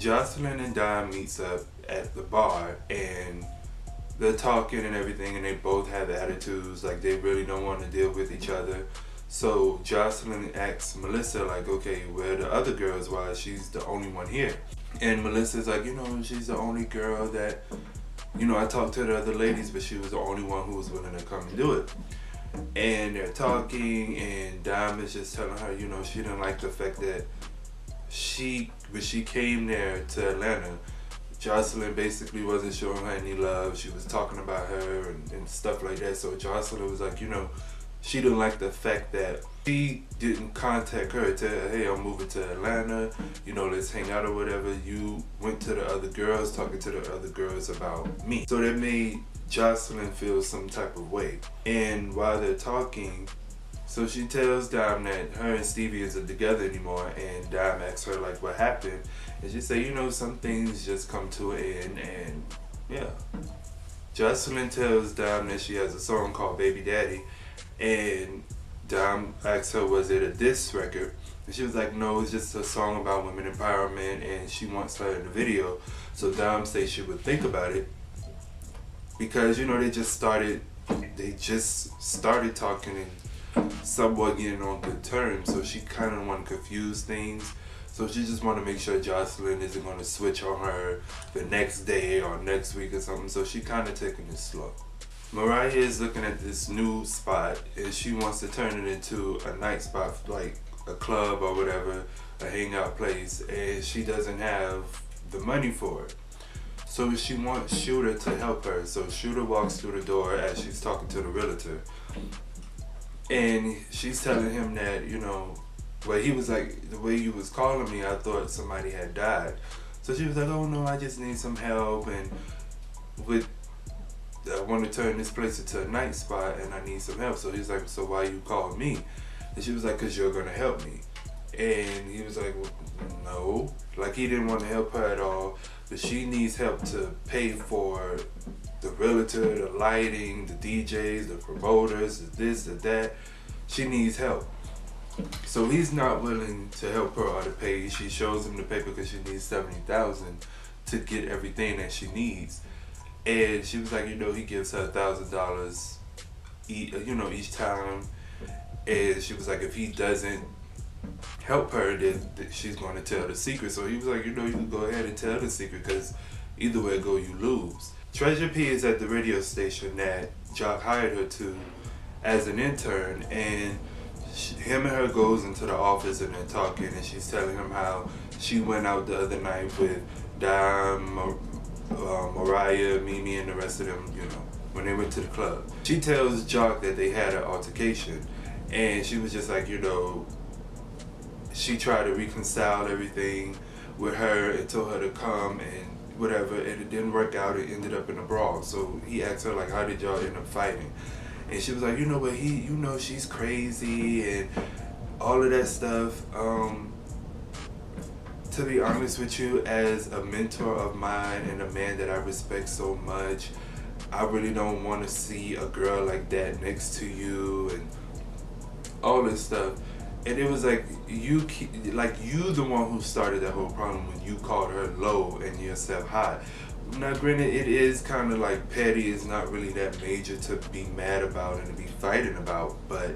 Jocelyn and Dime meets up at the bar and they're talking and everything, and they both have attitudes like they really don't want to deal with each other. So Jocelyn asks Melissa like, okay, where are the other girls? Why she's the only one here? And Melissa's like, she's the only girl that, I talked to the other ladies, but she was the only one who was willing to come and do it. And they're talking, and Dime is just telling her, she didn't like the fact that when she came there to Atlanta, Jocelyn basically wasn't showing her any love. She was talking about her and stuff like that. So Jocelyn was like, she didn't like the fact that she didn't contact her, tell her, hey, I'm moving to Atlanta, let's hang out or whatever. You went to the other girls, talking to the other girls about me. So that made Jocelyn feel some type of way. And while they're talking, so she tells Dime that her and Stevie isn't together anymore, and Dime asks her like what happened, and she say, some things just come to an end, and yeah. Jocelyn tells Dime that she has a song called Baby Daddy, and Dime asks her, was it a diss record? And she was like, no, it's just a song about women empowerment, and she wants her in the video. So Dime says she would think about it, because they just started talking and somewhat getting on good terms, so she kind of want to confuse things. So she just want to make sure Jocelyn isn't going to switch on her the next day or next week or something, so she kind of taking it slow. Mariah is looking at this new spot, and she wants to turn it into a night spot, like a club or whatever, a hangout place, and she doesn't have the money for it. So she wants Shooter to help her. So Shooter walks through the door as she's talking to the realtor. And she's telling him that, he was like, the way you was calling me, I thought somebody had died. So she was like, oh no, I just need some help, and I want to turn this place into a night spot and I need some help. So he's like, so why you called me? And she was like, because you're going to help me. And he was like, well, no. Like, he didn't want to help her at all, but she needs help to pay for the realtor, the lighting, the DJs, the promoters, the this, the that. She needs help. So he's not willing to help her or to pay. She shows him the paper because she needs $70,000 to get everything that she needs. And she was like, he gives her $1,000 each time. And she was like, if he doesn't help her, then she's going to tell the secret. So he was like, you can go ahead and tell the secret, because either way it go, you lose. Treasure P is at the radio station that Jock hired her to as an intern, and him and her goes into the office and they're talking, and she's telling him how she went out the other night with Dime, Mariah, Mimi, and the rest of them, when they went to the club. She tells Jock that they had an altercation, and she was just like, she tried to reconcile everything with her and told her to come and whatever, and it didn't work out. It ended up in a brawl. So he asked her like, how did y'all end up fighting? And she was like, but she's crazy and all of that stuff. To be honest with you, as a mentor of mine and a man that I respect so much, I really don't want to see a girl like that next to you and all this stuff. And it was like, you the one who started that whole problem when you called her low and yourself high. Now granted, it is kind of like petty. It's not really that major to be mad about and to be fighting about, but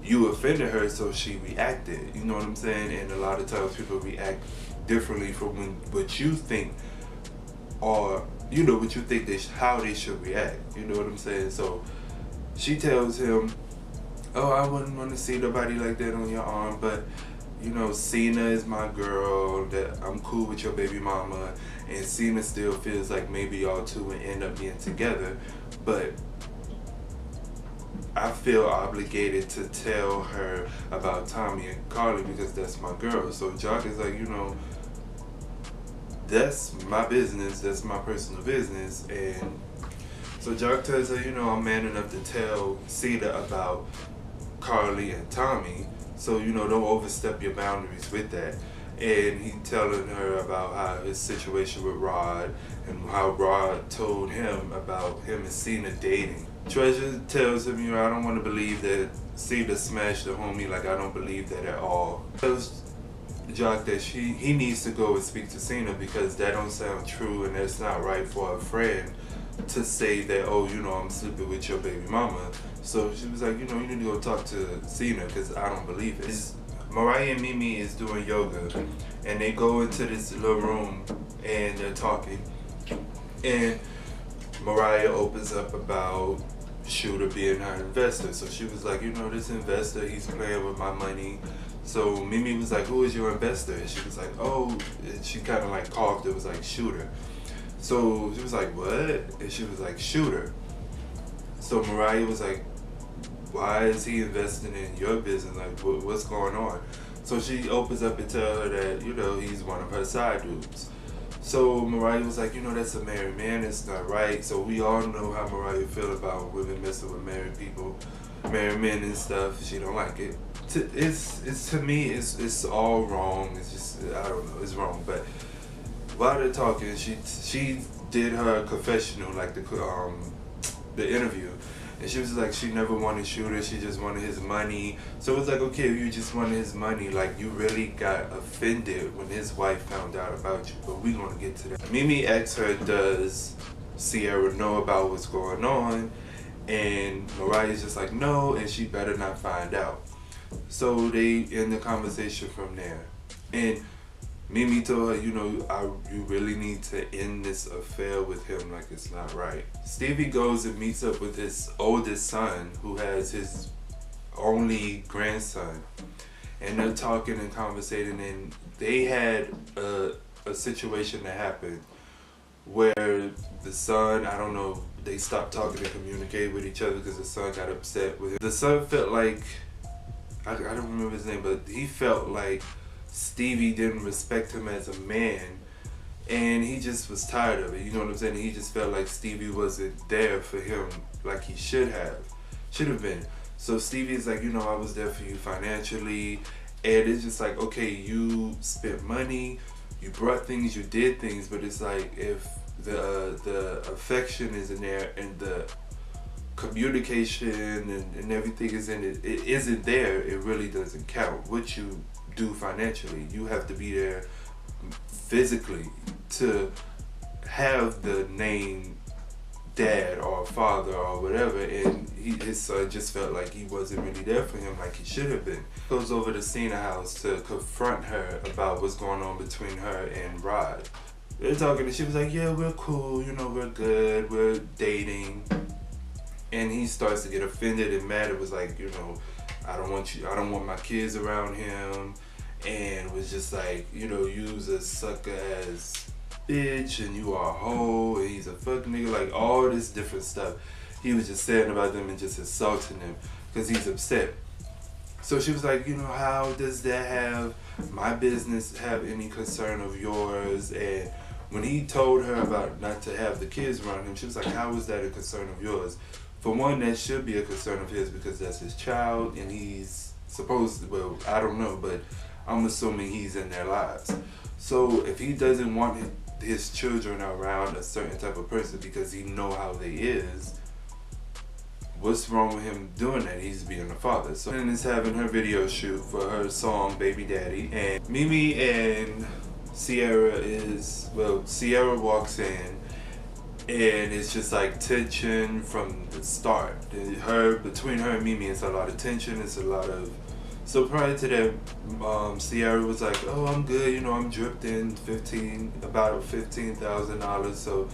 you offended her, so she reacted. You know what I'm saying? And a lot of times people react differently from what you think, or what you think how they should react. You know what I'm saying? So she tells him, oh, I wouldn't want to see nobody like that on your arm, but Cena is my girl, that I'm cool with your baby mama, and Cena still feels like maybe y'all two would end up being together, but I feel obligated to tell her about Tommy and Carly because that's my girl. So Jock is like, that's my business, that's my personal business. And so Jock tells her, I'm man enough to tell Cena about Carly and Tommy, so don't overstep your boundaries with that. And he telling her about how his situation with Rod and how Rod told him about him and Cena dating. Treasure tells him, I don't want to believe that Cena smashed the homie. Like, I don't believe that at all. Tells Jock that he needs to go and speak to Cena because that don't sound true and that's not right for a friend to say that, oh, you know, I'm sleeping with your baby mama. So she was like, you know, you need to go talk to Cena because I don't believe it. Mariah and Mimi is doing yoga and they go into this little room and they're talking, and Mariah opens up about Shooter being her investor. So she was like, you know, this investor, he's playing with my money. So Mimi was like, who is your investor? And she was like, oh, and she kind of like coughed. It was like Shooter. So she was like, what? And she was like, Shooter. So Mariah was like, why is he investing in your business? Like, what's going on? So she opens up and tells her that, you know, he's one of her side dudes. So Mariah was like, you know, that's a married man, it's not right. So we all know how Mariah feel about women messing with married people, married men and stuff. She don't like it. It's to me, it's all wrong. It's just, I don't know, it's wrong. But while they're talking, she did her confessional, like the interview. And she was like, she never wanted Shooter, she just wanted his money. So it's like, okay, if you just wanted his money, like you really got offended when his wife found out about you. But we're gonna get to that. Mimi asked her, does Sierra know about what's going on? And Mariah's just like, no, and she better not find out. So they end the conversation from there. And Mimi told her, you know, you really need to end this affair with him, like it's not right. Stevie goes and meets up with his oldest son, who has his only grandson. And they're talking and conversating, and they had a situation that happened where the son, I don't know, they stopped talking and communicate with each other because the son got upset with him. The son felt like, I don't remember his name, but he felt like Stevie didn't respect him as a man, and he just was tired of it, you know what I'm saying? He just felt like Stevie wasn't there for him like he should have been. So Stevie's like, you know, I was there for you financially, and it's just like, okay, you spent money, you brought things, you did things, but it's like if the affection isn't there and the communication and everything is in it, it isn't there, it really doesn't count. What you do financially, you have to be there physically to have the name dad or father or whatever, and his son just felt like he wasn't really there for him like he should have been. Goes over to Cena house to confront her about what's going on between her and Rod. They're talking and she was like, yeah, we're cool, you know, we're good, we're dating. And he starts to get offended and mad. It was like, you know, I don't want my kids around him, and was just like, you know, you's a sucker ass bitch and you are a hoe and he's a fucking nigga, like all this different stuff he was just saying about them and just insulting them because he's upset. So she was like, you know, how does that have my business have any concern of yours? And when he told her about not to have the kids around him, she was like, how is that a concern of yours? For one, that should be a concern of his because that's his child and he's supposed to, well, I don't know, but I'm assuming he's in their lives. So if he doesn't want his children around a certain type of person because he know how they is, what's wrong with him doing that? He's being a father. So then is having her video shoot for her song Baby Daddy, and Mimi and Sierra Sierra walks in and it's just like tension from the start. Between her and Mimi, it's a lot of tension, it's a lot of. So prior to that, Sierra was like, oh, I'm good, you know, I'm dripped in about $15,000, so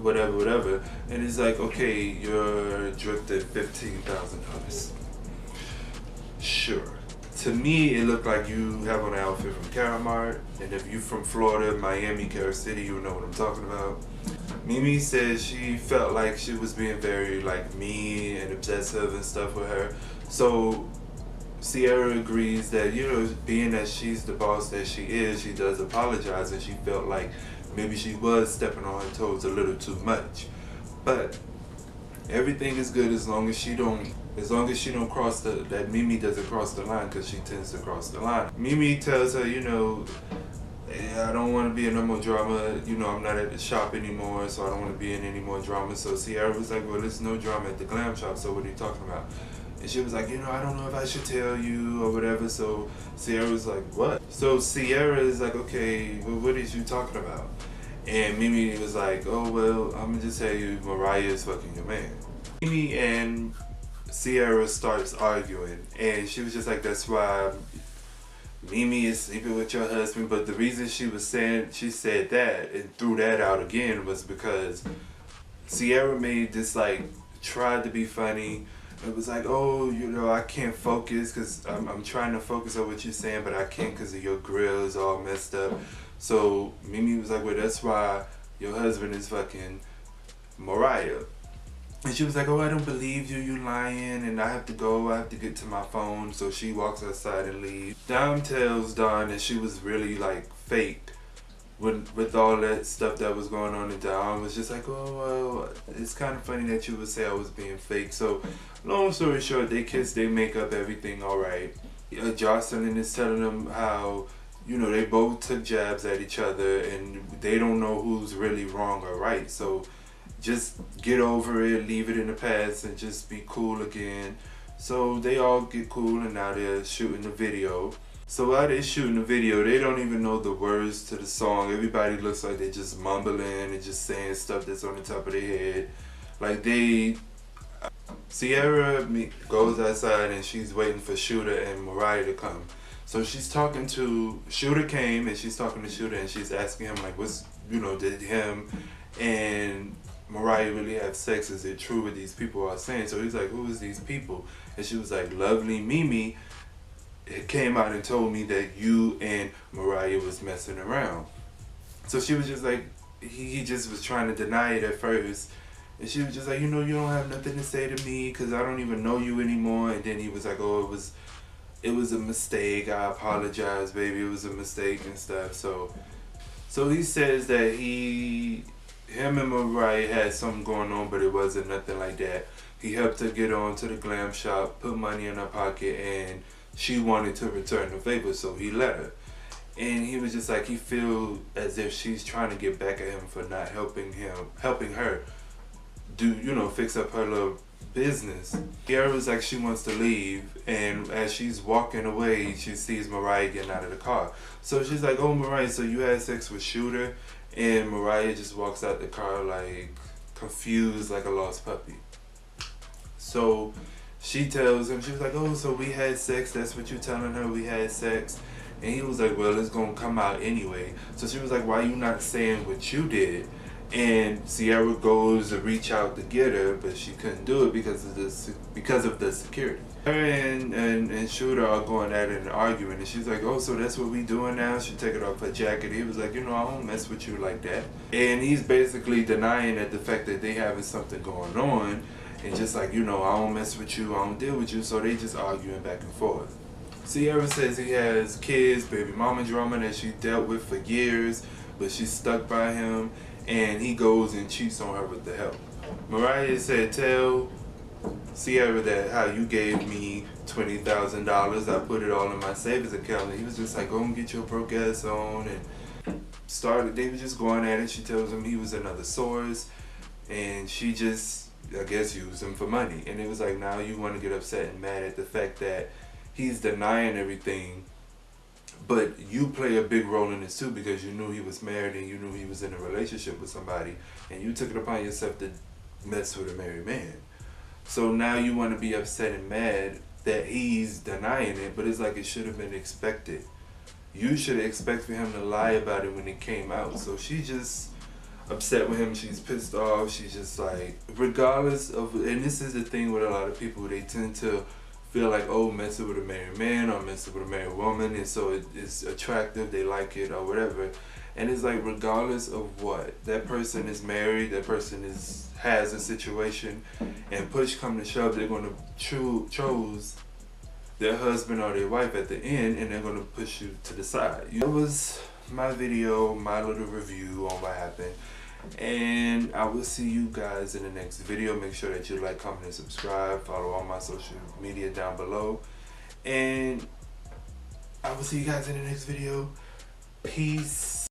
whatever. And it's like, okay, you're dripped in $15,000. Sure. To me, it looked like you have on an outfit from Kmart, and if you're from Florida, Miami, Carol City, you know what I'm talking about. Mimi said she felt like she was being very like mean and obsessive and stuff with her. So Sierra agrees that, you know, being that she's the boss that she is, she does apologize, and she felt like maybe she was stepping on her toes a little too much. But everything is good as long as she don't cross that Mimi doesn't cross the line, because she tends to cross the line. Mimi tells her, you know, I don't want to be in no more drama, you know, I'm not at the shop anymore, so I don't want to be in any more drama. So Sierra was like, well, there's no drama at the glam shop, so what are you talking about? And she was like, you know, I don't know if I should tell you or whatever. So Sierra was like, what? So Sierra is like, okay, well, what is you talking about? And Mimi was like, oh, well, I'm gonna just tell you, Mariah is fucking your man. Mimi and Sierra starts arguing, and she was just like, that's why Mimi is sleeping with your husband. But the reason she said that and threw that out again was because Sierra made this, like, tried to be funny. It was like, oh, you know, I can't focus because I'm trying to focus on what you're saying, but I can't because of your grill is all messed up. So Mimi was like, well, that's why your husband is fucking Mariah. And she was like, oh, I don't believe you, you lying, and I have to go, I have to get to my phone. So she walks outside and leaves. Dom tells Don that she was really, like, fake with all that stuff that was going on. And Don was just like, oh, well, it's kind of funny that you would say I was being fake. So long story short, they kiss, they make up, everything all right. Jocelyn is telling them how, you know, they both took jabs at each other and they don't know who's really wrong or right. So just get over it, leave it in the past, and just be cool again. So they all get cool, and now they're shooting the video. So while they're shooting the video, they don't even know the words to the song. Everybody looks like they're just mumbling and just saying stuff that's on the top of their head. Like Sierra goes outside and she's waiting for Shooter and Mariah to come. So she's talking to, Shooter came and she's talking to Shooter and she's asking him, like, what's, you know, did him and Mariah really have sex? Is it true what these people are saying? So he's like, who is these people? And she was like, lovely Mimi it came out and told me that you and Mariah was messing around. So she was just like, he just was trying to deny it at first. And she was just like, you know, you don't have nothing to say to me because I don't even know you anymore. And then he was like, oh, it was a mistake. I apologize, baby. It was a mistake and stuff. So he says that him and Mariah had something going on, but it wasn't nothing like that. He helped her get on to the glam shop, put money in her pocket, and she wanted to return the favor, so he let her. And he was just like, he feel as if she's trying to get back at him for not helping her do, you know, fix up her little business. Kiara was like, she wants to leave, and as she's walking away, she sees Mariah getting out of the car. So she's like, oh, Mariah, so you had sex with Shooter? And Mariah just walks out the car, like, confused, like a lost puppy. So she tells him, she was like, oh, so we had sex, that's what you telling her, we had sex? And he was like, well, it's gonna come out anyway. So she was like, why you not saying what you did? And Sierra goes to reach out to get her, but she couldn't do it because of the security. Her and Shooter are going at it and arguing, and she's like, oh, so that's what we doing now? She take it off her jacket. He was like, you know, I don't mess with you like that. And he's basically denying that the fact that they having something going on, and just like, you know, I don't mess with you, I don't deal with you. So they just arguing back and forth. Sierra says he has kids, baby mama drama that she dealt with for years, but she's stuck by him, and he goes and cheats on her with the help. Mariah said, tell Sierra that how you gave me $20,000, I put it all in my savings account. And he was just like, go and get your broke ass on, and they were just going at it. She tells him he was another source, and she just, I guess, used him for money. And it was like, now you want to get upset and mad at the fact that he's denying everything, but you play a big role in this too, because you knew he was married and you knew he was in a relationship with somebody, and you took it upon yourself to mess with a married man. So now you want to be upset and mad that he's denying it, but it's like it should have been expected. You should have expected for him to lie about it when it came out. So she's just upset with him, she's pissed off, she's just like, regardless of, and this is the thing with a lot of people, they tend to feel like, oh, messing with a married man or messing with a married woman, and so it's attractive, they like it or whatever. And it's like, regardless of what, that person is married, that person has a situation, and push come to shove, they're going to choose their husband or their wife at the end, and they're going to push you to the side. That was my video, my little review on what happened. And I will see you guys in the next video. Make sure that you like, comment, and subscribe. Follow all my social media down below. And I will see you guys in the next video. Peace.